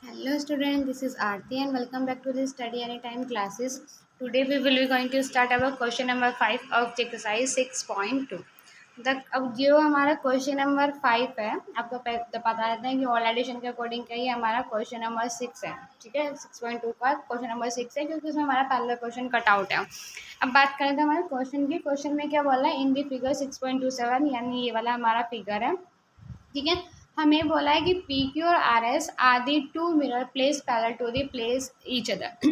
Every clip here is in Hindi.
Hello student, this is Aarti and welcome back to the Study Anytime classes. Today we will be going to start our question number 5 of exercise 6.2. अब जो हमारा क्वेश्चन नंबर 5 है, आपको बता देते हैं कि ऑल एडिशन के अकॉर्डिंग का ये हमारा क्वेश्चन नंबर 6 है। ठीक है, 6.2 का क्वेश्चन नंबर 6 है क्योंकि उसमें हमारा पहला क्वेश्चन कट आउट है। अब बात करें तो हमारे क्वेश्चन की, क्वेश्चन में क्या बोला है, इन दी फिगर 6.27 यानी ये वाला हमारा फिगर है। ठीक है, हमें बोला है कि पी क्यू और R S are the two mirror place parallel to the place each other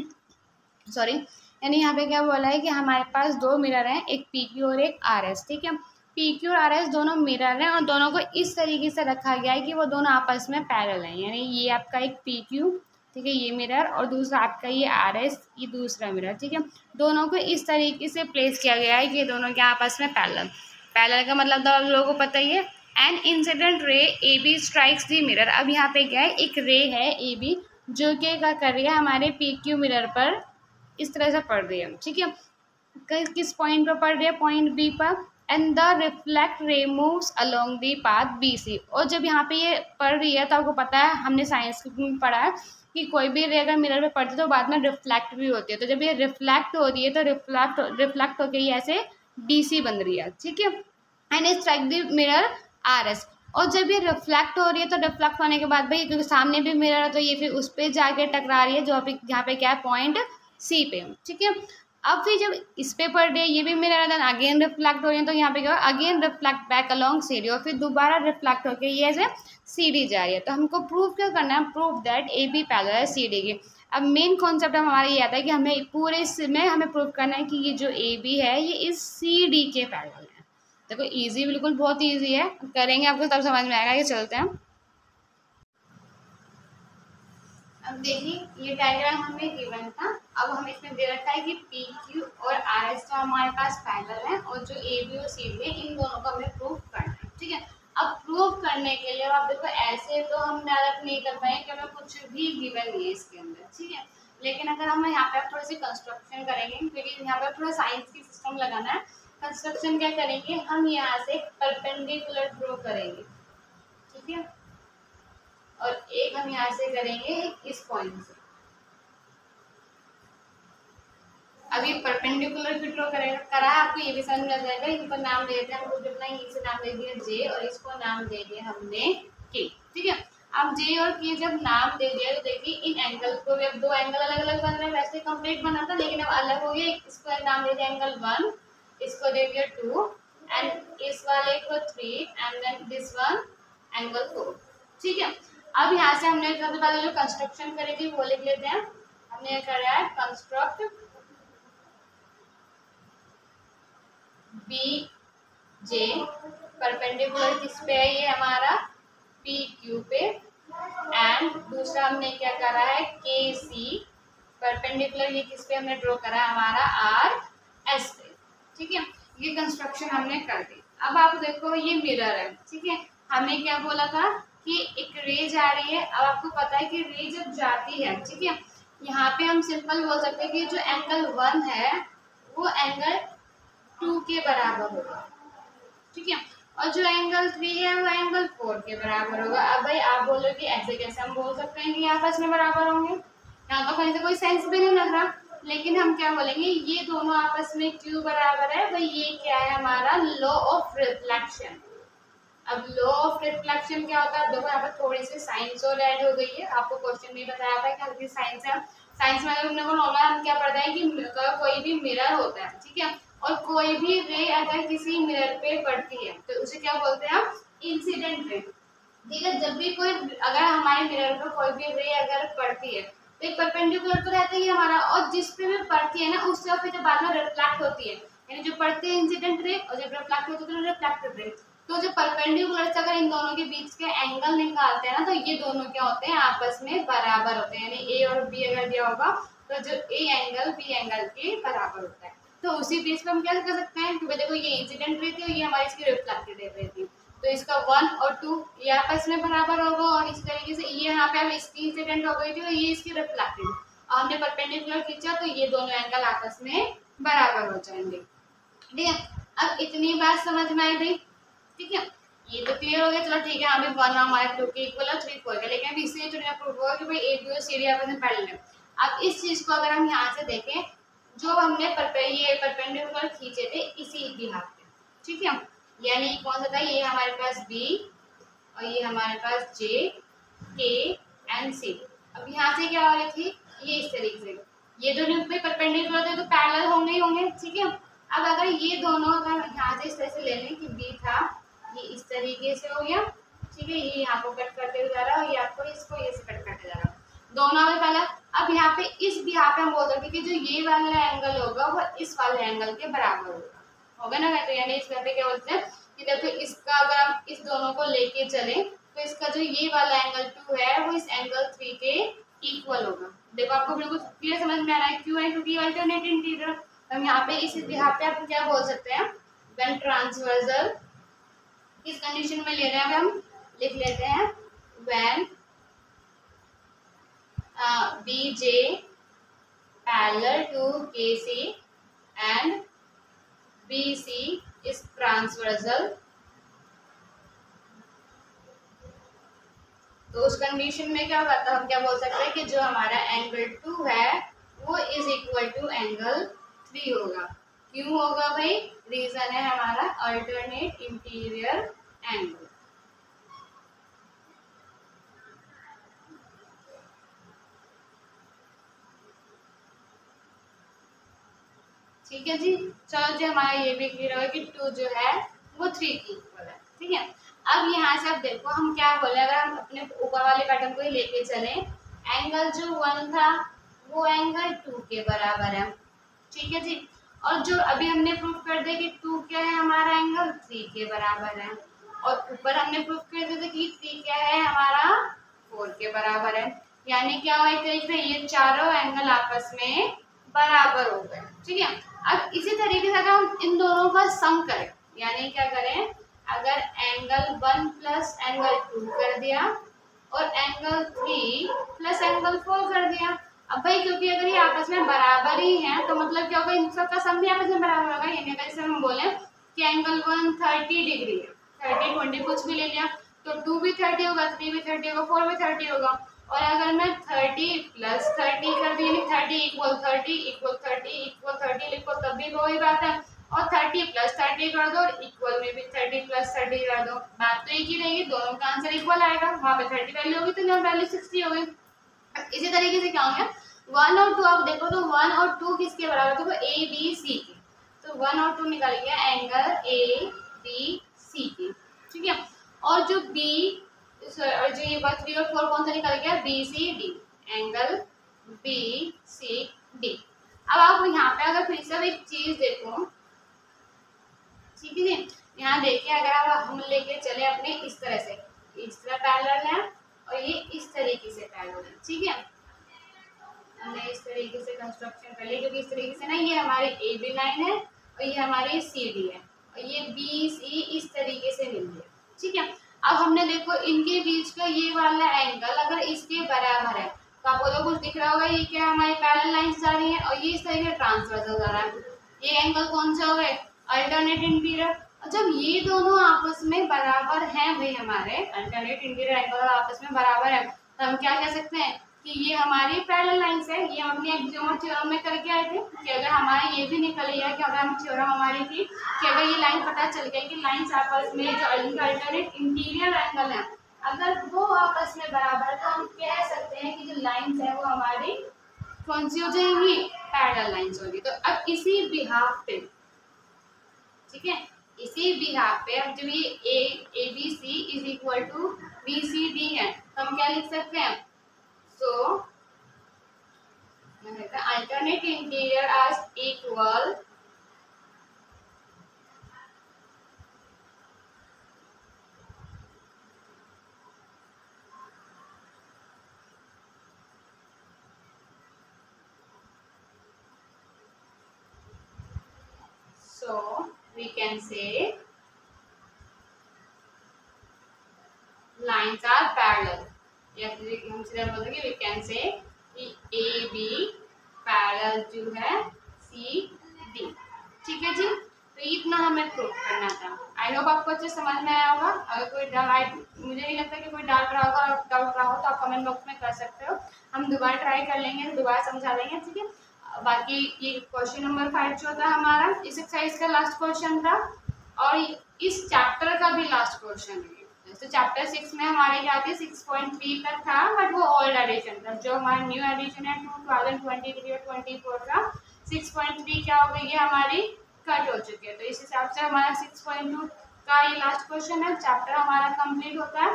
sorry, यानी यहाँ पे क्या बोला है कि हमारे पास दो मिरर हैं, एक पी क्यू और एक आर एस। ठीक है, पी क्यू और आर एस दोनों मिरर हैं और दोनों को इस तरीके से रखा गया है कि वो दोनों आपस में पैरेलल हैं। यानी ये आपका एक पी क्यू, ठीक है, ये मिरर, और दूसरा आपका ये आर एस, ये दूसरा मिरर। ठीक है, दोनों को इस तरीके से प्लेस किया गया है कि दोनों के आपस में पैरेलल। पैरेलल का मतलब तो आप लोगों को पता ही है। An incident ray A B strikes the mirror. अब यहाँ पे क्या है, एक रे है ए बी जो कि क्या कर रही है, हमारे पी क्यू मिरर पर इस तरह से पड़ रही है। ठीक है, किस पॉइंट पर पड़ रही है, पॉइंट बी पर। And the reflect ray moves along the path B C. और जब यहाँ पे ये पड़ रही है तो आपको पता है, हमने साइंस में पढ़ा है कि कोई भी रे अगर मिरर पे पड़ती है तो बाद में रिफ्लेक्ट भी होती है। तो जब ये रिफ्लेक्ट हो रही है तो रिफ्लेक्ट होकर ये ऐसे बी सी बन रही है। ठीक है, and strike the mirror R S. और जब ये रिफ्लेक्ट हो रही है तो रिफ्लेक्ट होने के बाद भाई, क्योंकि सामने भी मिरर है तो ये फिर उस पर जाके टकरा रही है जो अभी यहाँ पे क्या है, पॉइंट सी पे। ठीक है, अब फिर जब इस पे पड़ रही है, ये भी मिरर है, अगेन रिफ्लेक्ट हो रही है तो यहाँ पे क्या, again reflect back along C D, और फिर दोबारा रिफ्लेक्ट होकर ये ऐसे सी डी जा रही है। तो हमको प्रूव क्या करना है, prove that A B parallel है सी डी के। अब मेन कॉन्सेप्ट हमारा ये आता है कि हमें पूरे इसमें हमें प्रूव करना है कि ये जो ए बी है ये इस सी डी के पैरेलल है। देखो इजी, बिल्कुल बहुत इजी है, करेंगे आपको तब समझ में आएगा। ये चलते हैं, अब देखिए ये डायग्राम हमें गिवन था। अब हमें इसमें दे रखा है कि पी क्यू और आर एस तो हमारे पास पैरेलल है और जो ए बी और सी डी है इन दोनों को हमें प्रूव करना है। ठीक है, अब प्रूव करने के लिए आप देखो ऐसे तो हम डायरेक्ट नहीं कर पाएंगे, हमें कुछ भी गिवन नहीं है इसके अंदर। ठीक है, लेकिन अगर हम यहाँ पे थोड़ी सी कंस्ट्रक्शन करेंगे, क्योंकि यहाँ पे थोड़ा साइंस की सिस्टम लगाना है। कंस्ट्रक्शन क्या करेंगे, हम यहाँ से परपेंडिकुलर ड्रॉ करेंगे। ठीक है, और एक हम यहाँ से करेंगे इस पॉइंट से। अभी परपेंडिकुलर भी ड्रॉ करा आपको ये भी समझ में आ जाएगा। इनको नाम दे देते हैं, हमको कितना इसे नाम दे दिया जे और इसको नाम दे दिया हमने के। ठीक है, अब जे और के जब नाम दे दिया तो देखिए इन एंगल को भी, अब दो एंगल अलग अलग बन रहे हैं, वैसे कंप्लीट बना था लेकिन अब अलग हो गया। इसको नाम दे दिया एंगल 1, इसको दे दिया 2 एंड इस वाले को 3 and then this one angle 4। ठीक है, अब यहाँ से हमने सबसे पहले जो कंस्ट्रक्शन करी थी वो लिख लेते हैं। हमने करा है कंस्ट्रक्ट बी जे परपेंडिकुलर किस पे है, ये हमारा पी क्यू पे। एंड दूसरा हमने क्या करा है, के सी परपेंडिकुलर ये किस पे हमने ड्रॉ करा है, हमारा आर एस पे। ठीक है, ये कंस्ट्रक्शन हमने कर दी। अब आप देखो ये मिरर है। ठीक है, हमें क्या बोला था कि एक रे जा रही है। अब आपको पता है कि रे जब जाती है, ठीक है, यहाँ पे हम सिंपल बोल सकते हैं कि जो एंगल 1 है वो एंगल 2 के बराबर होगा। ठीक है, और जो एंगल 3 है वो एंगल 4 के बराबर होगा। अब भाई आप बोलो कि ऐसे कैसे हम बोल सकते हैं कि आपस में बराबर होंगे, यहाँ तो कहीं से कोई सेंस भी नहीं लग रहा। लेकिन हम क्या बोलेंगे, ये दोनों आपस में क्यों बराबर है भाई, ये क्या है, हमारा लॉ ऑफ रिफ्लेक्शन। अब लॉ ऑफ रिफ्लेक्शन क्या होता है, देखो यहाँ पर थोड़ी सी साइंस और ऐड हो गई है। आपको क्वेश्चन में बताया था कि हल्की साइंस है। साइंस में अगर हमने को नॉर्मल हम क्या पढ़ते हैं कि कोई भी मिरर होता है, ठीक है, और कोई भी रे अगर किसी मिरर पे पड़ती है तो उसे क्या बोलते हैं हम, इंसिडेंट रे। ठीक है, जब भी कोई अगर हमारे मिरर पर कोई भी रे अगर पड़ती है तो एक परपेंडिकुलर तो रहता ही हमारा, और जिस पे भी पड़ती है ना उससे फिर बाद में रिफ्लेक्ट होती है, यानी जो पड़ती है इंसिडेंट रे और जब रिफ्लेक्ट होती है तो रिफ्लेक्टेड रे। तो जो परपेंडिकुलर से अगर इन दोनों के बीच के एंगल निकालते हैं ना तो ये दोनों क्या होते हैं, आपस में बराबर होते हैं। यानी ए और बी अगर दिया होगा तो जो ए एंगल बी एंगल के बराबर होता है। तो उसी बेस पे हम क्या कर सकते हैं, क्योंकि देखो ये इंसिडेंट रे थी और ये हमारी इसकी रिफ्लेक्टेड रे थी, तो इसका 1 और 2 ये आपस में बराबर होगा। और इस तरीके से ये यहाँ पे अब इसकी इंसिडेंट हो गई थी और ये इसकी रिफ्लेक्टेड, और हमने परपेंडिकुलर खींचा तो ये दोनों एंगल आपस में बराबर हो जाएंगे। ठीक है, अब इतनी बात समझ में आई भाई। ठीक है, ये तो क्लियर हो गया, चलो ठीक है, अभी 1 हमारे 2 के इक्वल है, 3 4 का, लेकिन अभी इसलिए थोड़ा प्रूव होगा कि भाई ए बी और सी डी आपस में पैरेलल है। अब इस चीज को अगर हम यहाँ से देखें, जो हमने ये परपेंडिकुलर खींचे थे इसी बिहाफ पे, ठीक है, यानी कौन सा था, ये हमारे पास बी और ये हमारे पास जे के एंड सी। अब यहाँ से क्या हो रही थी, ये इस तरीके से, ये दोनों पे परपेंडिकुलर थे तो पैरेलल होंगे ही होंगे, ठीक है। अब अगर ये दोनों अगर यहाँ से इस तरह से ले लें कि बी था, ये इस तरीके से हो गया, ठीक है, ये यहाँ को कट करते हुए जा रहा है और ये आपको इसको ये से कट करते जा रहा है, दोनों में पहला। अब यहाँ पे इस बिहाफ पे हम बोल सकते हैं कि जो ये वाला एंगल होगा वो इस वाले एंगल के बराबर होगा ना, तो यानी इस पे क्या बोलते हैं कि देखो इसका अगर हम इस दोनों को लेके चले तो इसका जो ये वाला एंगल 2 है वो इस एंगल 3 के इक्वल होगा। देखो आपको बिल्कुल क्लियर समझ में आ रहा है, क्यों है, क्योंकि अल्टरनेट इंटीरियर। हम यहाँ पे इस बिहाफ पे आप क्या बोल सकते हैं, व्हेन ट्रांसवर्सल, किस कंडीशन में ले रहे हैं, हम लिख लेते हैं when BJ parallel to KC and BC is transversal, तो उस कंडीशन में क्या होगा, तो हम क्या बोल सकते हैं कि जो हमारा एंगल 2 है वो इज इक्वल टू एंगल 3 होगा। क्यों होगा भाई, रीजन है हमारा अल्टरनेट इंटीरियर एंगल। ठीक है जी, चलो जी, हमारा ये भी क्लियर होगा कि 2 जो है वो 3 की इक्वल है, ठीक है। अब यहाँ से आप देखो हम क्या बोले, अगर हम अपने ऊपर वाले पैटर्न को ही लेके चले, एंगल जो 1 था वो एंगल 2 के बराबर है, ठीक है जी। और जो अभी हमने प्रूफ कर दिया कि 2 क्या है, हमारा एंगल 3 के बराबर है, और ऊपर हमने प्रूफ कर दिया कि 3 क्या है, हमारा 4 के बराबर है, यानी क्या हुआ, एक तरीके से ये चारों एंगल आपस में बराबर हो गए, ठीक है। अब इसी तरीके से अगर हम इन दोनों का सम करें, यानी क्या करें, अगर एंगल 1 प्लस एंगल 2 कर दिया और एंगल 3 प्लस एंगल 4 कर दिया, अब भाई क्योंकि अगर ये आपस में बराबर ही हैं तो मतलब क्या होगा, इन सब का सम भी आपस में बराबर होगा। यानी अगर जैसे हम बोले कि एंगल 1 30 डिग्री है, 30 20 कुछ भी ले लिया तो 2 भी 30 होगा, 3 भी 30 होगा, 4 भी 30 होगा। और अगर मैं 30 प्लस 30 कर दी, यानी 30 इक्वल 30 इक्वल 30 इक्वल 30 लिखो तब भी वही बात है, और 30 प्लस 30 कर दो और इक्वल में भी 30 प्लस 30 कर दो, बात तो एक ही रहेगी, दोनों का आंसर इक्वल आएगा। वहाँ पे 30 वैल्यू होगी तो यहाँ वैल्यू 60 होगी। इसी तरीके से क्या हो गया, 1 और 2 आप देखो तो 1 और 2 किसके बराबर थे, वो ए बी सी के, तो 1 और 2 निकल गया एंगल ए बी सी के, ठीक है। और जो बी और जो ये 3 और 4 कौन सा निकल गया, B C D, angle B C D. अब आप यहाँ पे अगर फिर से एक चीज देखो, ठीक है जी, यहाँ देखिए अगर हम लेके चले अपने इस तरह से, इस तरह पैरेलल है और ये इस तरीके से पैरेलल है, ठीक है, हमने इस तरीके से कंस्ट्रक्शन कर लिया, क्योंकि इस तरीके से ना ये हमारी ए बी लाइन है और ये हमारी सी डी है और ये बी सी इस तरीके से मिल गया, ठीक है। अब हमने देखो इनके बीच का ये वाला एंगल अगर इसके बराबर है तो आपको तो कुछ दिख रहा होगा, ये क्या हमारी पैरेलल लाइंस जा रही है और ये इस तरीके से ट्रांसवर्सल जा रहा है, ये एंगल कौन सा हो गए, अल्टरनेट इंटीरियर। जब ये दोनों आपस में बराबर हैं भाई, हमारे अल्टरनेट इंटीरियर एंगल आपस में बराबर है, तो हम क्या कह सकते हैं कि ये हमारी पैरेलल लाइंस है। ये हमने एक्सियोम थ्योरम में करके आए थे कि अगर हमारा ये भी निकल गया कि अगर हम थ्योरम हमारी थी कि अगर ये लाइन पता चल गई कि लाइंस आपस में जो अल्टरनेट इंटीरियर एंगल है अगर वो आपस में बराबर है तो हम कह सकते हैं कि जो लाइंस है वो हमारी कौन सी हो जाएंगी, पैरेलल लाइंस होगी। तो अब इसी बिहाफ पे, ठीक है, इसी बिहाफ पे अब जब ये A B C is equal to B C D है तो हम क्या लिख सकते हैं, so alternate interior as equal so we can say lines are parallel, या फिर हम सीधा बोल देंगे we can say कि ए बी पैरेलल जो है सी डी, ठीक है जी। तो इतना हमें प्रूव करना था। आई होप आपको अच्छे समझ में आया होगा। अगर कोई मुझे नहीं लगता कि कोई डाउट रहा होगा, डाउट रहा हो तो आप कमेंट बॉक्स में कर सकते हो, हम दोबारा ट्राई कर लेंगे, दोबारा समझा देंगे, ठीक है। बाकी ये क्वेश्चन नंबर 5 जो था हमारा इस एक्सरसाइज का लास्ट क्वेश्चन था और इस चैप्टर का भी लास्ट क्वेश्चन है। तो चैप्टर 6 में हमारे क्या थे 6.3 तक था, बट वो ओल्ड एडिशन था। जो हमारा न्यू एडिशन है 2023 और 24 का 6.3 क्या हो गई है हमारी कट हो चुकी है। तो इस हिसाब से हमारा 6.2 का ये लास्ट क्वेश्चन है, चैप्टर हमारा कंप्लीट होता है।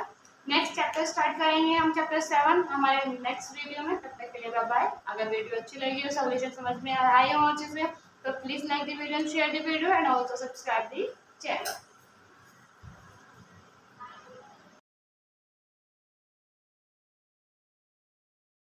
नेक्स्ट चैप्टर स्टार्ट करेंगे हम चैप्टर 7 हमारे नेक्स्ट वीडियो में। तब तक के लिए बाय बाय। अगर वीडियो अच्छी लगी हो, सॉल्यूशन समझ में आए हो अच्छे से, तो please like the video and share the video and also subscribe the channel.